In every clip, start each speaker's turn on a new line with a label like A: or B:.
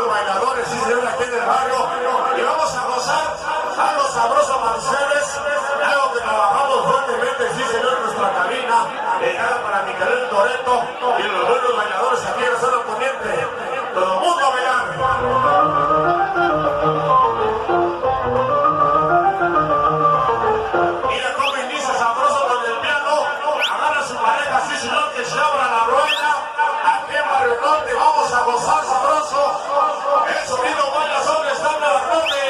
A: buenos bailadores, sí señor, aquí en el barrio. Y vamos a gozar algo sabroso, Marceles, algo que trabajamos fuertemente, sí señor, en nuestra cabina, dedicada para mi querido Toretto y los buenos bailadores aquí en la zona poniente. Todo el mundo a bailar. Mira cómo inicia sabroso con el piano, agarra a su pareja, sí señor, que se abra la rueda. Aquí en Barrio Norte vamos a gozar sabroso. El sonido baila sobre esta Barrio Norte.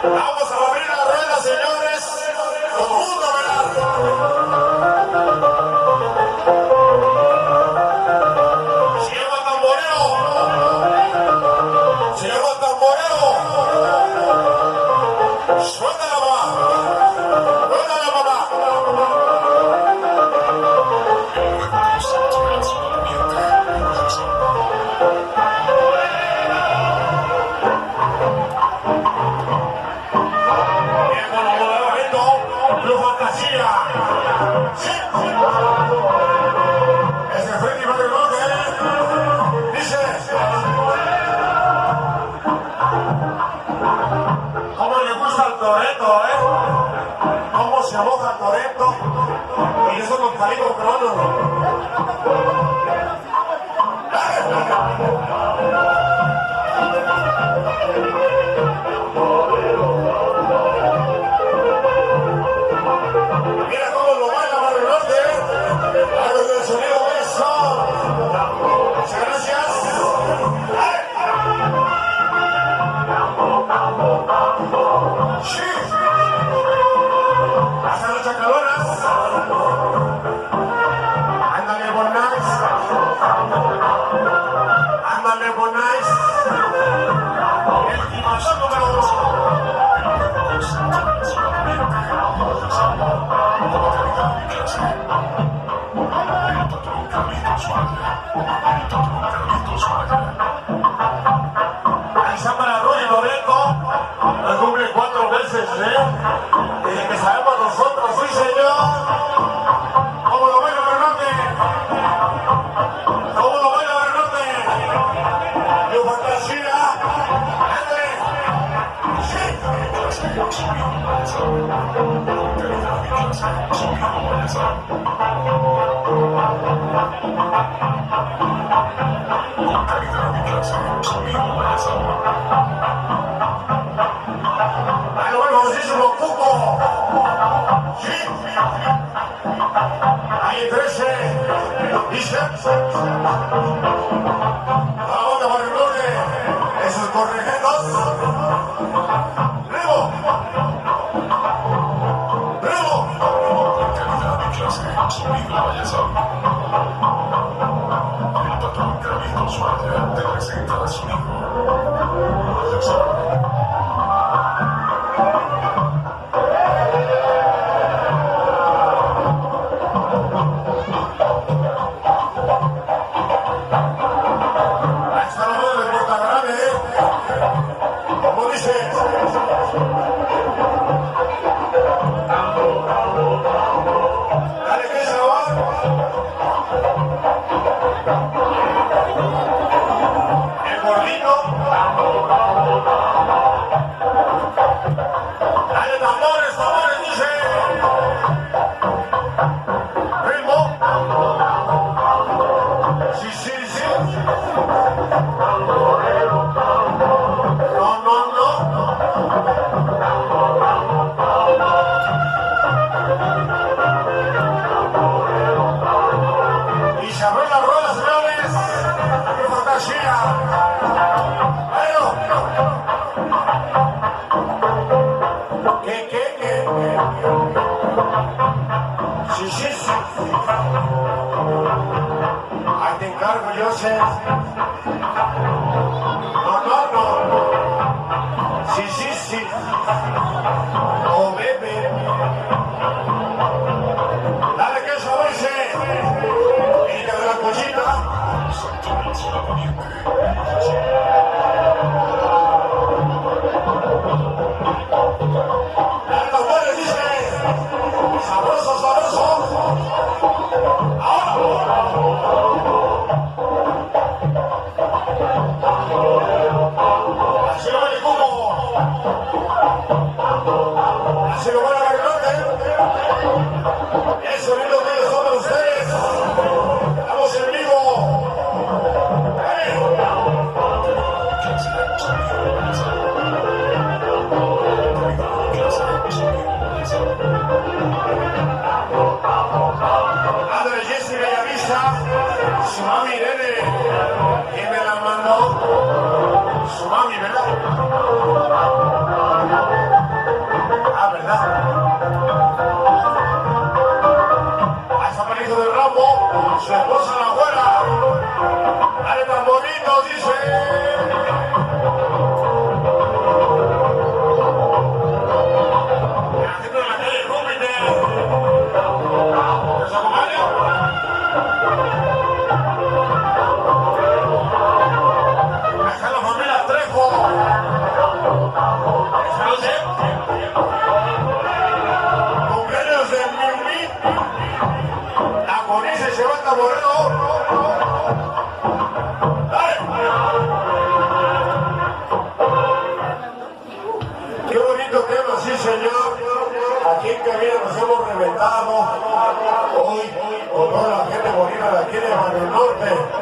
A: Vamos a abrir la rueda, señores. Todo el mundo a bailar. Se llama tamboreo. Se llama tamboreo. Suéltala, mamá. Suéltala, mamá. Ese Freddy Barrio Norte, dice, ¿cómo le gusta al Toretto, cómo se moja el Toretto? Y eso con Calico Crono. Mira cómo lo baila Barrio Norte, algo del sonido eso. Muchas gracias. Sí. Hasta las chacadoras. Ándale, Bonais. Ándale, Bonais. El timador número 1. Ahí está para Rudy Toretto, nos cumple 4 veces, desde que sabemos nosotros, sí señor. ¿Cómo lo baila Barrio Norte? ¿Cómo lo baila Barrio Norte? ¡Yo fantasía! ¡Ándale! Ahí lo vemos, muchísimo cuco. Sí. Ahí 13. Dice. Vamos de Barrio Norte. Esos correjeros. ¡Luego! ¡Luego! Sonido Vallesan. El patrón Carlitos Valle te presenta Sonido Vallesan. Dale tambores, tambores, dice. Ritmo. Sí, sí, sí. No, no, no. Y se abrió la rueda, señores. ¡Qué fantasía! ¿Qué? Sí, sí, sí. Ahí te encargo, yo sé. No. Sí, sí, sí. Oh, bebé. Dale que eso dice. Y de la cosita. Dale tambores, dice. Sabroso, sabroso. Ahora. Teresa, su mami Irene, ¿quién me la mandó? Su mami, ¿verdad? Ah, ¿verdad? A esa Feliz del Ramo, su esposa la abuela. Dale tan bonito, dice. La gente de la calle Júpiter. ¿Nos acompaña? Acá la familia Trejo. ¿Esa no sé? Cumpleaños de Mimi. La Conisa y Sebasta Moreno. ¡Dale! Qué bonito tema, sí señor. Aquí en Cabina nos hemos reventado. Hoy, con toda la gente bonita de aquí de Barrio Norte.